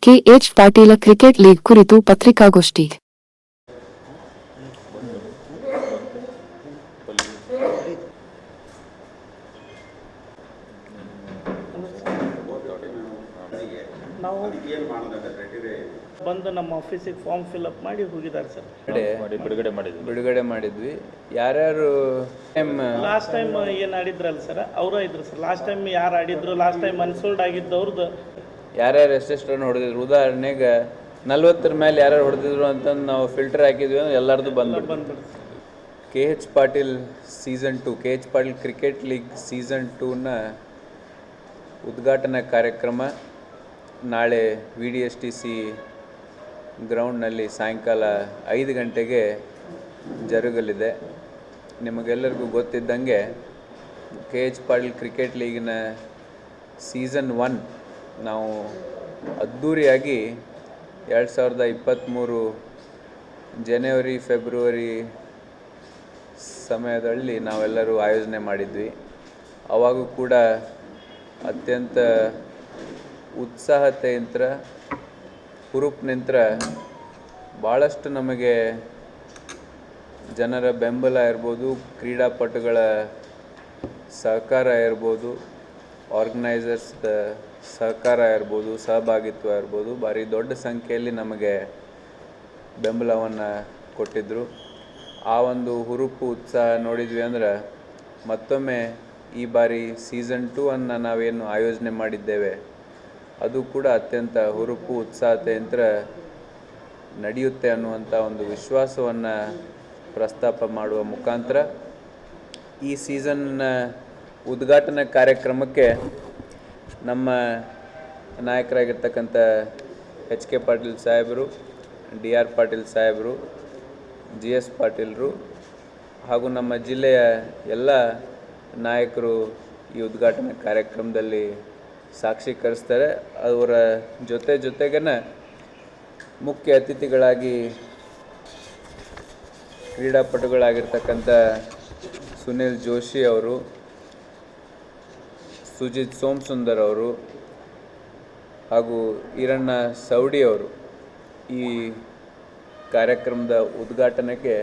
K H Patil cricket league ಕುರಿತು ಪತ್ರಿಕಾಗೋಷ್ಠಿ. ನಾವು ಬಂದು ನಮ್ಮ ಆಫೀಸಿಗೆ ಫಾರ್ಮ್ ಫಿಲ್ಅಪ್ ಮಾಡಿ ಹೋಗಿದ್ದಾರೆ ಸರ್. ಬಿಡುಗಡೆ ಮಾಡಿದ್ವಿ. ಯಾರ್ಯಾರು ಲಾಸ್ಟ್ ಟೈಮ್ ಏನು ಆಡಿದ್ರಲ್ಲ ಸರ್, ಅವರು ಇದ್ರು ಸರ್. ಲಾಸ್ಟ್ ಟೈಮ್ ಯಾರು ಆಡಿದ್ರು, ಲಾಸ್ಟ್ ಟೈಮ್ ಅನ್ಸೋಲ್ಡ್ ಆಗಿದ್ದವ್ರದ್ದು ಯಾರ್ಯಾರು ಎಷ್ಟೆಷ್ಟು ರನ್ ಹೊಡೆದಿದ್ರು, ಉದಾಹರಣೆಗೆ 40ರ ಮೇಲೆ ಯಾರ್ಯಾರು ಹೊಡೆದಿದ್ರು ಅಂತಂದು ನಾವು ಫಿಲ್ಟರ್ ಹಾಕಿದ್ವಿ ಅಂದ್ರೆ ಎಲ್ಲರದು ಬಂದ್ಬಿಡ್ತು. KH Patil season 2 KH Patil cricket league season 2ನ ಉದ್ಘಾಟನಾ ಕಾರ್ಯಕ್ರಮ ನಾಳೆ VDSTC ಗ್ರೌಂಡ್ನಲ್ಲಿ ಸಾಯಂಕಾಲ 5 ಗಂಟೆಗೆ ಜರುಗಲಿದೆ. ನಿಮಗೆಲ್ಲರಿಗೂ ಗೊತ್ತಿದ್ದಂಗೆ KH ಪಾಟೀಲ್ ಕ್ರಿಕೆಟ್ ಲೀಗಿನ ಸೀಸನ್ 1 ನಾವು ಅದ್ಧೂರಿಯಾಗಿ 2023 ಜನವರಿ ಫೆಬ್ರವರಿ ಸಮಯದಲ್ಲಿ ನಾವೆಲ್ಲರೂ ಆಯೋಜನೆ ಮಾಡಿದ್ವಿ. ಆವಾಗೂ ಕೂಡ ಅತ್ಯಂತ ಉತ್ಸಾಹತೆಯಿಂದ ಹುರುಪಿನಿಂದ ಭಾಳಷ್ಟು ನಮಗೆ ಜನರ ಬೆಂಬಲ ಇರ್ಬೋದು, ಕ್ರೀಡಾಪಟುಗಳ ಸಹಕಾರ ಇರ್ಬೋದು, ಆರ್ಗನೈಸರ್ಸ್ದ ಸಹಕಾರ ಇರ್ಬೋದು, ಸಹಭಾಗಿತ್ವ ಇರ್ಬೋದು, ಭಾರಿ ದೊಡ್ಡ ಸಂಖ್ಯೆಯಲ್ಲಿ ನಮಗೆ ಬೆಂಬಲವನ್ನು ಕೊಟ್ಟಿದ್ದರು. ಆ ಒಂದು ಹುರುಪು ಉತ್ಸಾಹ ನೋಡಿದ್ವಿ ಅಂದ್ರೆ ಮತ್ತೊಮ್ಮೆ ಈ ಬಾರಿ ಸೀಸನ್ 2 ಅನ್ನು ನಾವೇನು ಆಯೋಜನೆ ಮಾಡಿದ್ದೇವೆ ಅದು ಕೂಡ ಅತ್ಯಂತ ಹುರುಪು ಉತ್ಸಾಹತೆಯಿಂದ ನಡೆಯುತ್ತೆ ಅನ್ನುವಂಥ ಒಂದು ವಿಶ್ವಾಸವನ್ನು ಪ್ರಸ್ತಾಪ ಮಾಡುವ ಮುಖಾಂತರ ಈ ಸೀಸನ್ನ ಉದ್ಘಾಟನಾ ಕಾರ್ಯಕ್ರಮಕ್ಕೆ ನಮ್ಮ ನಾಯಕರಾಗಿರ್ತಕ್ಕಂಥ HK ಪಾಟೀಲ್ ಸಾಹೇಬರು, DR ಪಾಟೀಲ್ ಸಾಹೇಬರು, GS ಪಾಟೀಲರು ಹಾಗೂ ನಮ್ಮ ಜಿಲ್ಲೆಯ ಎಲ್ಲ ನಾಯಕರು ಈ ಉದ್ಘಾಟನಾ ಕಾರ್ಯಕ್ರಮದಲ್ಲಿ ಸಾಕ್ಷೀಕರಿಸ್ತಾರೆ. ಅವರ ಜೊತೆಗೇ ಮುಖ್ಯ ಅತಿಥಿಗಳಾಗಿ ಕ್ರೀಡಾಪಟುಗಳಾಗಿರ್ತಕ್ಕಂಥ ಸುನಿಲ್ ಜೋಶಿ ಅವರು, ಸುಜಿತ್ ಸೋಮಸುಂದರ್ ಅವರು ಹಾಗೂ ಈರಣ್ಣ ಸವಡಿ ಅವರು ಈ ಕಾರ್ಯಕ್ರಮದ ಉದ್ಘಾಟನೆಗೆ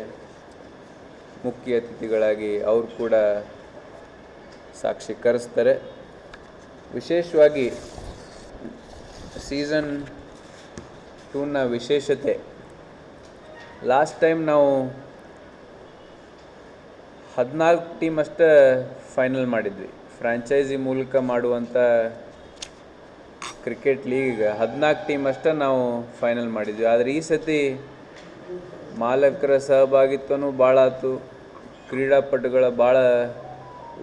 ಮುಖ್ಯ ಅತಿಥಿಗಳಾಗಿ ಅವರು ಕೂಡ ಸಾಕ್ಷೀಕರಿಸ್ತಾರೆ. ವಿಶೇಷವಾಗಿ ಸೀಸನ್ 2ನ ವಿಶೇಷತೆ, ಲಾಸ್ಟ್ ಟೈಮ್ ನಾವು 14 ಟೀಮ್ ಅಷ್ಟೇ ಫೈನಲ್ ಮಾಡಿದ್ವಿ. ಫ್ರ್ಯಾಂಚೈಸಿ ಮೂಲಕ ಮಾಡುವಂಥ ಕ್ರಿಕೆಟ್ ಲೀಗ್ 14 ಟೀಮ್ ಅಷ್ಟೇ ನಾವು ಫೈನಲ್ ಮಾಡಿದ್ವಿ. ಆದರೆ ಈ ಸತಿ ಮಾಲಕರ ಸಹಭಾಗಿತ್ವನೂ ಭಾಳ ಆಯ್ತು, ಕ್ರೀಡಾಪಟುಗಳ ಭಾಳ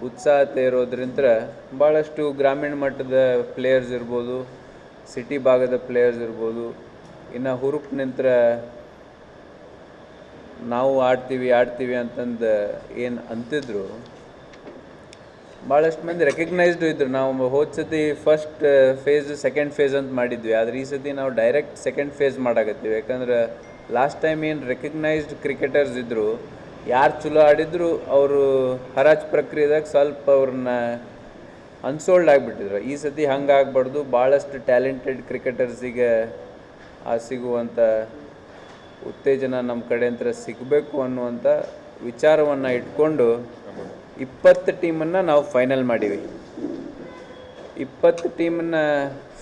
ಉತ್ಸಾಹತೆ ಇರೋದ್ರಿಂದ ಭಾಳಷ್ಟು ಗ್ರಾಮೀಣ ಮಟ್ಟದ ಪ್ಲೇಯರ್ಸ್ ಇರ್ಬೋದು, ಸಿಟಿ ಭಾಗದ ಪ್ಲೇಯರ್ಸ್ ಇರ್ಬೋದು, ಇನ್ನು ಹುರುಪಿನಿಂದ ನಾವು ಆಡ್ತೀವಿ ಅಂತಂದು ಏನು ಅಂತಿದ್ರು ಭಾಳಷ್ಟು ಮಂದಿ ರೆಕಗ್ನೈಸ್ಡು ಇದ್ದರು. ನಾವು ಹೋದ ಸತಿ ಫಸ್ಟ್ ಫೇಸ್ ಸೆಕೆಂಡ್ ಫೇಸ್ ಅಂತ ಮಾಡಿದ್ವಿ, ಆದರೆ ಈ ಸತಿ ನಾವು ಡೈರೆಕ್ಟ್ ಸೆಕೆಂಡ್ ಫೇಸ್ ಮಾಡಾಕತ್ತೀವಿ. ಯಾಕಂದ್ರೆ ಲಾಸ್ಟ್ ಟೈಮ್ ಏನು ರೆಕಗ್ನೈಸ್ಡ್ ಕ್ರಿಕೆಟರ್ಸ್ ಇದ್ದರು, ಯಾರು ಚಲೋ ಆಡಿದ್ರು ಅವರು ಹರಾಜು ಪ್ರಕ್ರಿಯೆದಾಗ ಸ್ವಲ್ಪ ಅವ್ರನ್ನ ಅನ್ಸೋಲ್ಡ್ ಆಗಿಬಿಟ್ಟಿದ್ರು. ಈ ಸತಿ ಹಂಗೆ ಆಗಬಾರ್ದು, ಭಾಳಷ್ಟು ಟ್ಯಾಲೆಂಟೆಡ್ ಕ್ರಿಕೆಟರ್ಸಿಗೆ ಸಿಗುವಂಥ ಉತ್ತೇಜನ ನಮ್ಮ ಕಡೆಯಿಂದ ಸಿಗಬೇಕು ಅನ್ನುವಂಥ ವಿಚಾರವನ್ನು ಇಟ್ಕೊಂಡು 20 ಟೀಮನ್ನು ನಾವು ಫೈನಲ್ ಮಾಡೀವಿ. 20 ಟೀಮನ್ನು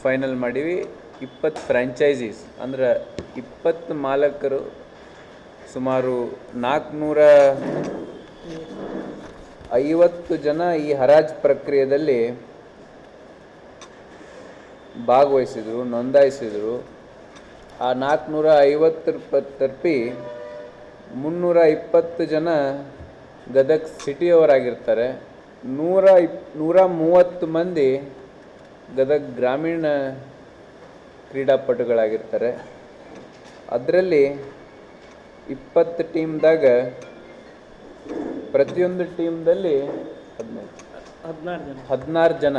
ಫೈನಲ್ ಮಾಡೀವಿ. 20 ಫ್ರ್ಯಾಂಚೈಸೀಸ್ ಅಂದ್ರೆ 20 ಮಾಲಕರು, ಸುಮಾರು 450 ಜನ ಈ ಹರಾಜು ಪ್ರಕ್ರಿಯೆಯಲ್ಲಿ ಭಾಗವಹಿಸಿದರು, ನೋಂದಾಯಿಸಿದರು. ಆ 450 ತರ್ಪಿ 320 ಜನ ಗದಗ ಸಿಟಿಯವರಾಗಿರ್ತಾರೆ, 130 ಮಂದಿ ಗದಗ ಗ್ರಾಮೀಣ ಕ್ರೀಡಾಪಟುಗಳಾಗಿರ್ತಾರೆ. ಅದರಲ್ಲಿ 20 ಟೀಮ್ದಾಗ ಪ್ರತಿಯೊಂದು ಟೀಮ್ದಲ್ಲಿ 16 ಜನ,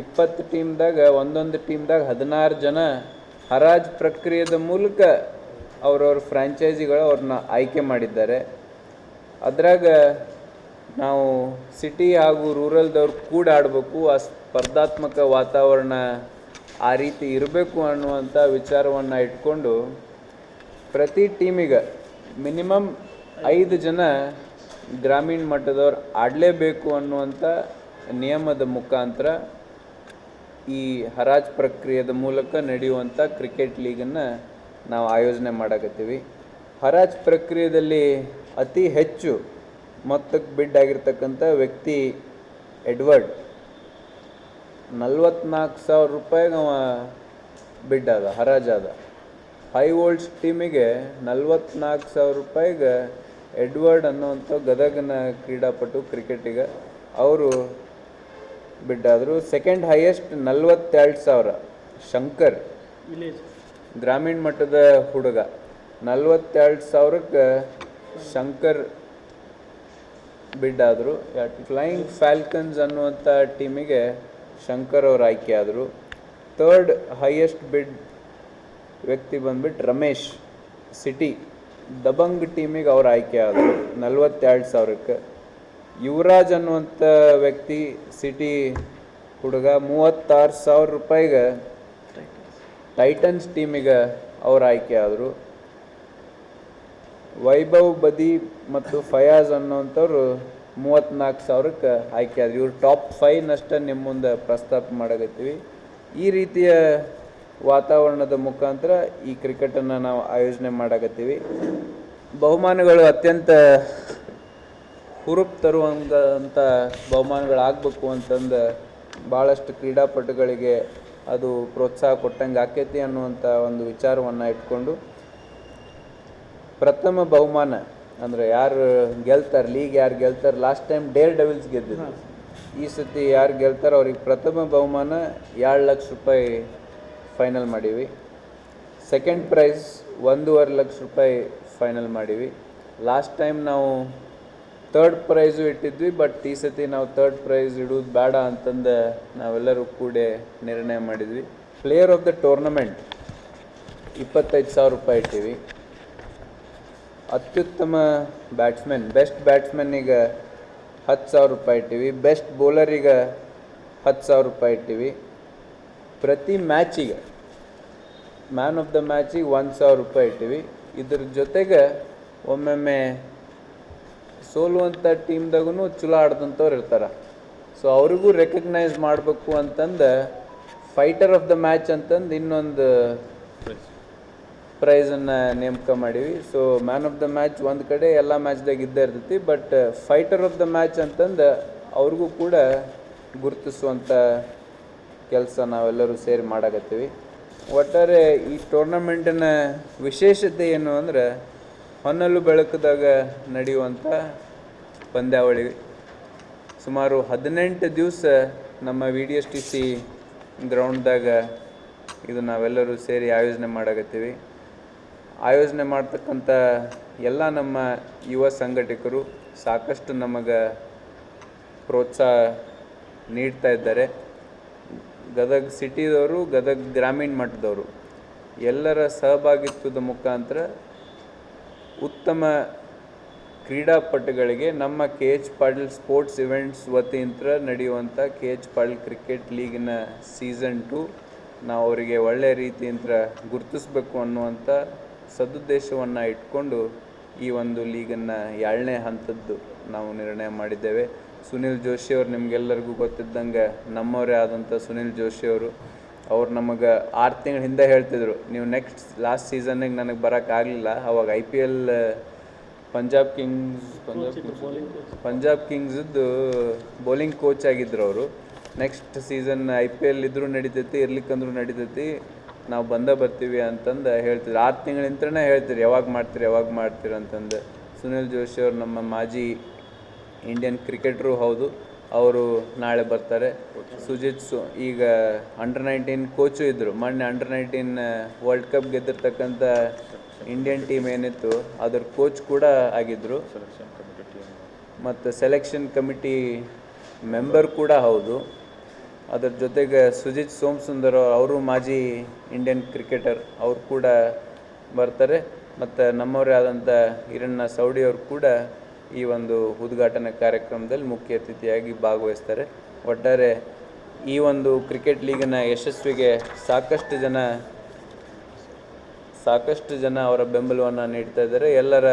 20 ಟೀಮ್ದಾಗ ಒಂದೊಂದು ಟೀಮ್ದಾಗ 16 ಜನ ಹರಾಜು ಪ್ರಕ್ರಿಯೆದ ಮೂಲಕ ಅವ್ರವ್ರ ಫ್ರ್ಯಾಂಚೈಸಿಗಳು ಅವ್ರನ್ನ ಆಯ್ಕೆ ಮಾಡಿದ್ದಾರೆ. ಅದ್ರಾಗ ನಾವು ಸಿಟಿ ಹಾಗೂ ರೂರಲ್ದವ್ರು ಕೂಡ ಆಡಬೇಕು, ಆ ಸ್ಪರ್ಧಾತ್ಮಕ ವಾತಾವರಣ ಆ ರೀತಿ ಇರಬೇಕು ಅನ್ನುವಂಥ ವಿಚಾರವನ್ನು ಇಟ್ಕೊಂಡು ಪ್ರತಿ ಟೀಮಿಗೆ ಮಿನಿಮಮ್ 5 ಜನ ಗ್ರಾಮೀಣ ಮಟ್ಟದವ್ರು ಆಡಲೇಬೇಕು ಅನ್ನುವಂಥ ನಿಯಮದ ಮುಖಾಂತರ ಈ ಹರಾಜು ಪ್ರಕ್ರಿಯೆದ ಮೂಲಕ ನಡೆಯುವಂಥ ಕ್ರಿಕೆಟ್ ಲೀಗನ್ನು ನಾವು ಆಯೋಜನೆ ಮಾಡಕತ್ತೀವಿ. ಹರಾಜು ಪ್ರಕ್ರಿಯೆಯಲ್ಲಿ ಅತಿ ಹೆಚ್ಚು ಮೊತ್ತಕ್ಕೆ ಬಿಡ್ ಆಗಿರ್ತಕ್ಕಂಥ ವ್ಯಕ್ತಿ ಎಡ್ವರ್ಡ್. 44,000 ರೂಪಾಯಿಗೆ ಅವ ಬಿಡ್ ಅದ, ಹರಾಜಾದ. ಹೈ ವೋಲ್ಟ್ಸ್ ಟೀಮಿಗೆ 44,000 ರೂಪಾಯಿಗೆ ಎಡ್ವರ್ಡ್ ಅನ್ನೋವಂಥ ಗದಗನ ಕ್ರೀಡಾಪಟು ಕ್ರಿಕೆಟಿಗ ಅವರು ಬಿಡ್ಡಾದರು. ಸೆಕೆಂಡ್ ಹೈಯೆಸ್ಟ್ 42,000 ಶಂಕರ್, ವಿಲೇಜ್ ಗ್ರಾಮೀಣ ಮಟ್ಟದ ಹುಡುಗ. 42,000ಕ್ಕೆ ಶಂಕರ್ ಬಿಡ್ಡಾದರು. ಫ್ಲೈಯಿಂಗ್ ಫ್ಯಾಲ್ಕನ್ಸ್ ಅನ್ನುವಂಥ ಟೀಮಿಗೆ ಶಂಕರ್ ಅವರು ಆಯ್ಕೆ ಆದರು. ಥರ್ಡ್ ಹೈಯೆಸ್ಟ್ ಬಿಡ್ ವ್ಯಕ್ತಿ ಬಂದ್ಬಿಟ್ಟು ರಮೇಶ್, ಸಿಟಿ ದಬಂಗ್ ಟೀಮಿಗೆ ಅವ್ರು ಆಯ್ಕೆ ಆದರು 42,000ಕ್ಕೆ. ಯುವರಾಜ್ ಅನ್ನುವಂಥ ವ್ಯಕ್ತಿ ಸಿಟಿ ಹುಡುಗ 36,000 ರೂಪಾಯಿಗೆ ಟೈಟನ್ಸ್ ಟೀಮಿಗೆ ಅವ್ರು ಆಯ್ಕೆ ಆದರು. ವೈಭವ್ ಬದಿ ಮತ್ತು ಫಯಾಜ್ ಅನ್ನೋಂಥವ್ರು 34,000ಕ್ಕೆ ಆಯ್ಕೆ ಆದ್ರು. ಇವ್ರು ಟಾಪ್ 5 ನಿಮ್ಮ ಮುಂದೆ ಪ್ರಸ್ತಾಪ ಮಾಡಕತ್ತೀವಿ. ಈ ರೀತಿಯ ವಾತಾವರಣದ ಮುಖಾಂತರ ಈ ಕ್ರಿಕೆಟನ್ನು ನಾವು ಆಯೋಜನೆ ಮಾಡಕತ್ತೀವಿ. ಬಹುಮಾನಗಳು ಅತ್ಯಂತ ಹುರುಪು ತರುವಂಥ ಬಹುಮಾನಗಳಾಗಬೇಕು ಅಂತಂದು ಭಾಳಷ್ಟು ಕ್ರೀಡಾಪಟುಗಳಿಗೆ ಅದು ಪ್ರೋತ್ಸಾಹ ಕೊಟ್ಟಂಗೆ ಆಕೈತಿ ಅನ್ನುವಂಥ ಒಂದು ವಿಚಾರವನ್ನು ಇಟ್ಕೊಂಡು ಪ್ರಥಮ ಬಹುಮಾನ ಅಂದರೆ ಯಾರು ಗೆಲ್ತಾರೆ, ಲೀಗ್ ಯಾರು ಗೆಲ್ತಾರೆ, ಲಾಸ್ಟ್ ಟೈಮ್ ಡೇರ್ ಡೆವಿಲ್ಸ್ ಗೆದ್ದಿದ್ರು, ಈ ಸತಿ ಯಾರು ಗೆಲ್ತಾರೆ ಅವ್ರಿಗೆ ಪ್ರಥಮ ಬಹುಮಾನ 2 ಲಕ್ಷ ರೂಪಾಯಿ ಫೈನಲ್ ಮಾಡೀವಿ. ಸೆಕೆಂಡ್ ಪ್ರೈಸ್ 1.5 ಲಕ್ಷ ರೂಪಾಯಿ ಫೈನಲ್ ಮಾಡೀವಿ. ಲಾಸ್ಟ್ ಟೈಮ್ ನಾವು ಥರ್ಡ್ ಪ್ರೈಸು ಇಟ್ಟಿದ್ವಿ, ಬಟ್ ಈ ಸತಿ ನಾವು ಥರ್ಡ್ ಪ್ರೈಸ್ ಇಡೋದು ಬೇಡ ಅಂತಂದು ನಾವೆಲ್ಲರೂ ಕೂಡ ನಿರ್ಣಯ ಮಾಡಿದ್ವಿ. ಪ್ಲೇಯರ್ ಆಫ್ ದ ಟೂರ್ನಮೆಂಟ್ 25,000 ರೂಪಾಯಿ ಇಟ್ಟಿವಿ. ಅತ್ಯುತ್ತಮ ಬ್ಯಾಟ್ಸ್ಮನ್, ಬೆಸ್ಟ್ ಬ್ಯಾಟ್ಸ್ಮನ್ನಿಗೆ 10,000 ರೂಪಾಯಿ ಇಟ್ಟಿವಿ. ಬೆಸ್ಟ್ ಬೌಲರಿಗೆ 10,000 ರೂಪಾಯಿ ಇಟ್ಟಿವಿ. ಪ್ರತಿ ಮ್ಯಾಚಿಗೆ ಮ್ಯಾನ್ ಆಫ್ ದ ಮ್ಯಾಚಿಗೆ 1,000 ರೂಪಾಯಿ ಇಟ್ಟಿವಿ. ಇದ್ರ ಜೊತೆಗೆ ಒಮ್ಮೊಮ್ಮೆ ಸೋಲುವಂಥ ಟೀಮ್ದಾಗೂ ಚಲೋ ಆಡ್ದಂಥವ್ರು ಇರ್ತಾರೆ, ಸೊ ಅವ್ರಿಗೂ ರೆಕಗ್ನೈಸ್ ಮಾಡಬೇಕು ಅಂತಂದು ಫೈಟರ್ ಆಫ್ ದ ಮ್ಯಾಚ್ ಅಂತಂದು ಇನ್ನೊಂದು ಪ್ರೈಸನ್ನು ನೇಮಕ ಮಾಡೀವಿ. So man of the match ಒಂದು ಕಡೆ ಎಲ್ಲ ಮ್ಯಾಚ್ದಾಗ ಇದ್ದೇ ಇರ್ತೈತಿ, but fighter of the match ಅಂತಂದು ಅವ್ರಿಗೂ ಕೂಡ ಗುರುತಿಸುವಂಥ ಕೆಲಸ ನಾವೆಲ್ಲರೂ ಸೇರಿ ಮಾಡಕತ್ತೀವಿ. ಒಟ್ಟಾರೆ ಈ ಟೂರ್ನಮೆಂಟಿನ ವಿಶೇಷತೆ ಏನು ಅಂದರೆ ಹೊನ್ನಲು ಬೆಳಕದಾಗ ನಡೆಯುವಂಥ ಪಂದ್ಯಾವಳಿ. ಸುಮಾರು 18 ದಿವಸ ನಮ್ಮ VDSTC ಗ್ರೌಂಡ್ದಾಗ ಇದು ನಾವೆಲ್ಲರೂ ಸೇರಿ ಆಯೋಜನೆ ಮಾಡಕತ್ತೀವಿ. ಆಯೋಜನೆ ಮಾಡ್ತಕ್ಕಂಥ ಎಲ್ಲ ನಮ್ಮ ಯುವ ಸಂಘಟಕರು ಸಾಕಷ್ಟು ನಮಗೆ ಪ್ರೋತ್ಸಾಹ ನೀಡ್ತಾ ಇದ್ದಾರೆ. ಗದಗ ಸಿಟಿದವರು, ಗದಗ ಗ್ರಾಮೀಣ ಮಟ್ಟದವರು ಎಲ್ಲರ ಸಹಭಾಗಿತ್ವದ ಮುಖಾಂತರ ಉತ್ತಮ ಕ್ರೀಡಾಪಟುಗಳಿಗೆ ನಮ್ಮ KH ಪಾಟೀಲ್ ಸ್ಪೋರ್ಟ್ಸ್ ಇವೆಂಟ್ಸ್ ವತಿಯಿಂದ ನಡೆಯುವಂಥ KH ಪಾಟೀಲ್ ಕ್ರಿಕೆಟ್ ಲೀಗಿನ ಸೀಸನ್ 2 ನಾವು ಅವರಿಗೆ ಒಳ್ಳೆಯ ರೀತಿಯಿಂದ ಗುರುತಿಸಬೇಕು ಅನ್ನುವಂಥ ಸದುದ್ದೇಶವನ್ನು ಇಟ್ಕೊಂಡು ಈ ಒಂದು ಲೀಗನ್ನು 2ನೇ ಹಂತದ್ದು ನಾವು ನಿರ್ಣಯ ಮಾಡಿದ್ದೇವೆ. ಸುನಿಲ್ ಜೋಶಿಯವರು ನಿಮಗೆಲ್ಲರಿಗೂ ಗೊತ್ತಿದ್ದಂಗೆ ನಮ್ಮವರೇ ಆದಂಥ ಸುನಿಲ್ ಜೋಶಿಯವರು ಅವ್ರು ನಮಗೆ 6 ತಿಂಗಳ ಹಿಂದೆ ಹೇಳ್ತಿದ್ರು, ನೀವು ಲಾಸ್ಟ್ ಸೀಸನ್ನಿಗೆ ನನಗೆ ಬರೋಕ್ಕಾಗಲಿಲ್ಲ. ಅವಾಗ IPL ಪಂಜಾಬ್ ಕಿಂಗ್ಸದ್ದು ಬೌಲಿಂಗ್ ಕೋಚ್ ಆಗಿದ್ರು ಅವರು. ನೆಕ್ಸ್ಟ್ ಸೀಸನ್ IPL ಇದ್ರೂ ನಡೀತೈತಿ, ಇರ್ಲಿಕ್ಕಂದ್ರೂ ನಡೀತೈತಿ, ನಾವು ಬರ್ತೀವಿ ಅಂತಂದು ಹೇಳ್ತಿದ್ರು. 6 ತಿಂಗಳಿಂದನೇ ಹೇಳ್ತೀರಿ ಯಾವಾಗ ಮಾಡ್ತೀರಿ ಅಂತಂದು. ಸುನಿಲ್ ಜೋಶಿ ಅವರು ನಮ್ಮ ಮಾಜಿ ಇಂಡಿಯನ್ ಕ್ರಿಕೆಟ್ರು ಹೌದು, ಅವರು ನಾಳೆ ಬರ್ತಾರೆ. ಸುಜಿತ್ ಈಗ ಅಂಡರ್-19 ಕೋಚು ಇದ್ದರು. ಮೊನ್ನೆ ಅಂಡರ್-19 ವರ್ಲ್ಡ್ ಕಪ್ ಗೆದ್ದಿರ್ತಕ್ಕಂಥ ಇಂಡಿಯನ್ ಟೀಮ್ ಏನಿತ್ತು ಅದ್ರ ಕೋಚ್ ಕೂಡ ಆಗಿದ್ದರು, ಮತ್ತು ಸೆಲೆಕ್ಷನ್ ಕಮಿಟಿ ಮೆಂಬರ್ ಕೂಡ ಹೌದು. ಅದರ ಜೊತೆಗೆ ಸುಜಿತ್ ಸೋಮಸುಂದರ್ ಅವರು ಮಾಜಿ ಇಂಡಿಯನ್ ಕ್ರಿಕೆಟರ್, ಅವರು ಕೂಡ ಬರ್ತಾರೆ. ಮತ್ತು ನಮ್ಮವರೇ ಆದಂಥ ಹಿರಣ್ಣ ಸೌಡಿ ಅವರು ಕೂಡ ಈ ಒಂದು ಉದ್ಘಾಟನಾ ಕಾರ್ಯಕ್ರಮದಲ್ಲಿ ಮುಖ್ಯ ಅತಿಥಿಯಾಗಿ ಭಾಗವಹಿಸ್ತಾರೆ. ಒಟ್ಟಾರೆ ಈ ಒಂದು ಕ್ರಿಕೆಟ್ ಲೀಗಿನ ಯಶಸ್ವಿಗೆ ಸಾಕಷ್ಟು ಜನ ಅವರ ಬೆಂಬಲವನ್ನು ನೀಡ್ತಾ ಇದ್ದಾರೆ. ಎಲ್ಲರ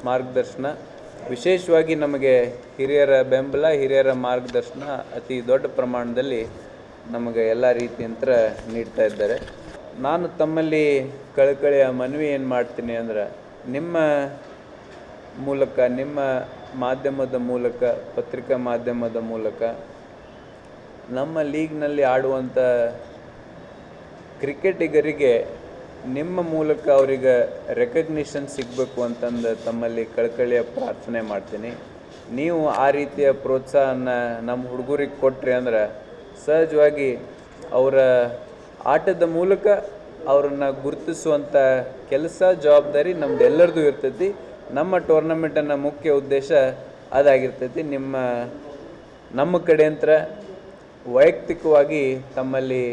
ಮಾರ್ಗದರ್ಶನ, ವಿಶೇಷವಾಗಿ ನಮಗೆ ಹಿರಿಯರ ಬೆಂಬಲ, ಹಿರಿಯರ ಮಾರ್ಗದರ್ಶನ ಅತಿ ದೊಡ್ಡ ಪ್ರಮಾಣದಲ್ಲಿ ನಮಗೆ ಎಲ್ಲ ರೀತಿಯಂತ್ರ ನೀಡ್ತಾ ಇದ್ದಾರೆ. ನಾನು ತಮ್ಮಲ್ಲಿ ಕಳಕಳಿಯ ಮನವಿ ಏನು ಮಾಡ್ತೀನಿ ಅಂದ್ರೆ, ನಿಮ್ಮ ಮೂಲಕ, ನಿಮ್ಮ ಮಾಧ್ಯಮದ ಮೂಲಕ, ಪತ್ರಿಕಾ ಮಾಧ್ಯಮದ ಮೂಲಕ ನಮ್ಮ ಲೀಗ್ನಲ್ಲಿ ಆಡುವಂಥ ಕ್ರಿಕೆಟಿಗರಿಗೆ ನಿಮ್ಮ ಮೂಲಕ ಅವರಿಗೆ ರೆಕಗ್ನಿಷನ್ ಸಿಗಬೇಕು ಅಂತಂದು ತಮ್ಮಲ್ಲಿ ಕಳಕಳಿಯ ಪ್ರಾರ್ಥನೆ ಮಾಡ್ತೀನಿ. ನೀವು ಆ ರೀತಿಯ ಪ್ರೋತ್ಸಾಹನ ನಮ್ಮ ಹುಡುಗರಿಗೆ ಕೊಟ್ರಿ ಅಂದ್ರೆ ಸಹಜವಾಗಿ ಅವರ ಆಟದ ಮೂಲಕ ಅವ್ರನ್ನ ಗುರುತಿಸುವಂಥ ಕೆಲಸ, ಜವಾಬ್ದಾರಿ ನಮ್ದೆಲ್ಲರದು ಇರ್ತೈತಿ. ನಮ್ಮ ಟೂರ್ನಮೆಂಟನ್ನು ಮುಖ್ಯ ಉದ್ದೇಶ ಅದಾಗಿರ್ತೈತಿ. ನಮ್ಮ ಕಡೆಯಂತ್ರ ವೈಯಕ್ತಿಕವಾಗಿ ತಮ್ಮಲ್ಲಿ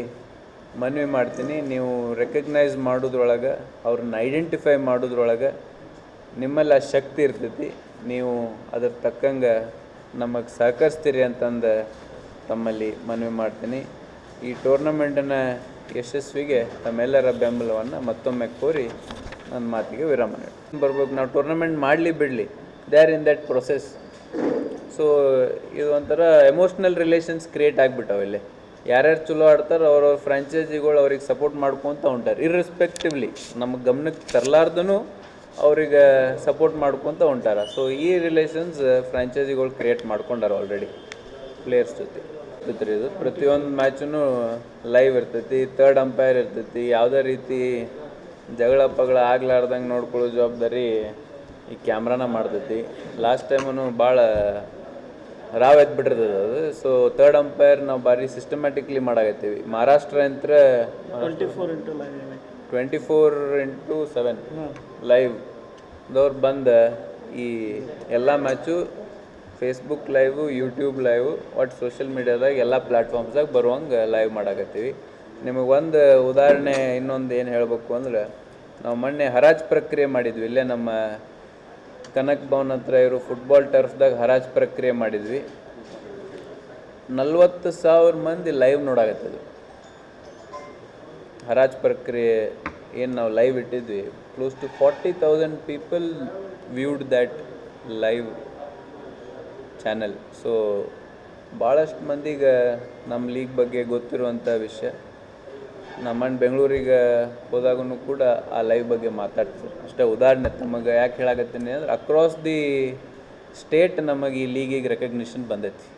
ಮನವಿ ಮಾಡ್ತೀನಿ, ನೀವು ರೆಕಗ್ನೈಸ್ ಮಾಡೋದ್ರೊಳಗೆ, ಅವ್ರನ್ನ ಐಡೆಂಟಿಫೈ ಮಾಡೋದ್ರೊಳಗೆ ನಿಮ್ಮಲ್ಲಿ ಆ ಶಕ್ತಿ ಇರ್ತೈತಿ. ನೀವು ಅದ್ರ ತಕ್ಕಂಗೆ ನಮಗೆ ಸಹಕರಿಸ್ತೀರಿ ಅಂತಂದು ತಮ್ಮಲ್ಲಿ ಮನವಿ ಮಾಡ್ತೀನಿ. ಈ ಟೂರ್ನಮೆಂಟಿನ ಯಶಸ್ವಿಗೆ ತಮ್ಮೆಲ್ಲರ ಬೆಂಬಲವನ್ನು ಮತ್ತೊಮ್ಮೆ ಕೋರಿ ನನ್ನ ಮಾತಿಗೆ ವಿರಾಮ ನೀಡಿ ಬರ್ಬೇಕು. ನಾವು ಟೂರ್ನಮೆಂಟ್ ಮಾಡಲಿ ಬಿಡಲಿ, they are in that process. So ಇದು ಒಂಥರ ಎಮೋಷ್ನಲ್ ರಿಲೇಷನ್ಸ್ ಕ್ರಿಯೇಟ್ ಆಗಿಬಿಟ್ಟವೆ. ಇಲ್ಲಿ ಯಾರ್ಯಾರು ಚಲೋ ಆಡ್ತಾರೆ ಅವ್ರವ್ರ ಫ್ರಾಂಚೈಸಿಗಳು ಅವ್ರಿಗೆ ಸಪೋರ್ಟ್ ಮಾಡ್ಕೊತ ಹೊಂಟಾರೆ. ಇರ್ರೆಸ್ಪೆಕ್ಟಿವ್ಲಿ ನಮ್ಮ ಗಮನಕ್ಕೆ ತರಲಾರ್ದೂ ಅವ್ರಿಗೆ ಸಪೋರ್ಟ್ ಮಾಡ್ಕೊತ ಹೊಂಟಾರ. ಸೊ ಈ ರಿಲೇಷನ್ಸ್ ಫ್ರಾಂಚೈಸಿಗಳು ಕ್ರಿಯೇಟ್ ಮಾಡ್ಕೊಂಡಾರ ಆಲ್ರೆಡಿ ಪ್ಲೇಯರ್ಸ್ ಜೊತೆ. ಇದು ಪ್ರತಿಯೊಂದು ಮ್ಯಾಚೂ ಲೈವ್ ಇರ್ತೈತಿ, ಥರ್ಡ್ ಅಂಪೈರ್ ಇರ್ತೈತಿ. ಯಾವುದೇ ರೀತಿ ಜಗಳ ಪಗಳ ಆಗ್ಲಾರ್ದಂಗೆ ನೋಡ್ಕೊಳ್ಳೋ ಜವಾಬ್ದಾರಿ ಈ ಕ್ಯಾಮ್ರಾನ ಮಾಡ್ತೈತಿ. ಲಾಸ್ಟ್ ಟೈಮೂ ಭಾಳ ರಾವ್ ಎದ್ಬಿಟ್ಟಿರ್ತದೆ ಅದು. ಸೊ ಥರ್ಡ್ ಅಂಪೈರ್ ನಾವು ಭಾರಿ ಸಿಸ್ಟಮ್ಯಾಟಿಕ್ಲಿ ಮಾಡಾಕತ್ತೀವಿ. ಮಹಾರಾಷ್ಟ್ರ ಅಂತ 24/7 ಲೈವ್ದವ್ರು ಬಂದು ಈ ಎಲ್ಲ match Facebook live, YouTube live, ಒಟ್ಟು ಸೋಷಿಯಲ್ ಮೀಡ್ಯಾದಾಗ ಎಲ್ಲ ಪ್ಲ್ಯಾಟ್ಫಾರ್ಮ್ಸ್ದಾಗ ಬರುವಂಗೆ ಲೈವ್ ಮಾಡಾಕತ್ತೀವಿ. ನಿಮಗೆ ಒಂದು ಉದಾಹರಣೆ ಇನ್ನೊಂದು ಏನು ಹೇಳಬೇಕು ಅಂದ್ರೆ, ನಾವು ಮೊನ್ನೆ ಹರಾಜು ಪ್ರಕ್ರಿಯೆ ಮಾಡಿದ್ವಿ. ಇಲ್ಲೇ ನಮ್ಮ ಕನಕ್ ಭವನ್ ಹತ್ರ ಇರೋ ಫುಟ್ಬಾಲ್ ಟರ್ಫ್ದಾಗ ಹರಾಜು ಪ್ರಕ್ರಿಯೆ ಮಾಡಿದ್ವಿ. 40,000 ಮಂದಿ ಲೈವ್ ನೋಡಾಕತ್ತದು. ಹರಾಜು ಪ್ರಕ್ರಿಯೆ ಏನು ನಾವು ಲೈವ್ ಇಟ್ಟಿದ್ವಿ, close to 40,000 people viewed that live channel. So ಭಾಳಷ್ಟು ಮಂದಿಗೆ ನಮ್ಮ ಲೀಗ್ ಬಗ್ಗೆ ಗೊತ್ತಿರುವಂಥ ವಿಷಯ. ನಮ್ಮನ್ನು ಬೆಂಗಳೂರಿಗೆ ಹೋದಾಗೂ ಕೂಡ ಆ ಲೈವ್ ಬಗ್ಗೆ ಮಾತಾಡ್ತೀವಿ. ಅಷ್ಟೇ ಉದಾಹರಣೆ ತಮಗೆ ಯಾಕೆ ಹೇಳಾಕತ್ತೀನಿ ಅಂದ್ರೆ, ಅಕ್ರಾಸ್ ದಿ ಸ್ಟೇಟ್ ನಮಗೆ ಈ ಲೀಗಿಗೆ ರೆಕಗ್ನಿಷನ್ ಬಂದೈತಿ.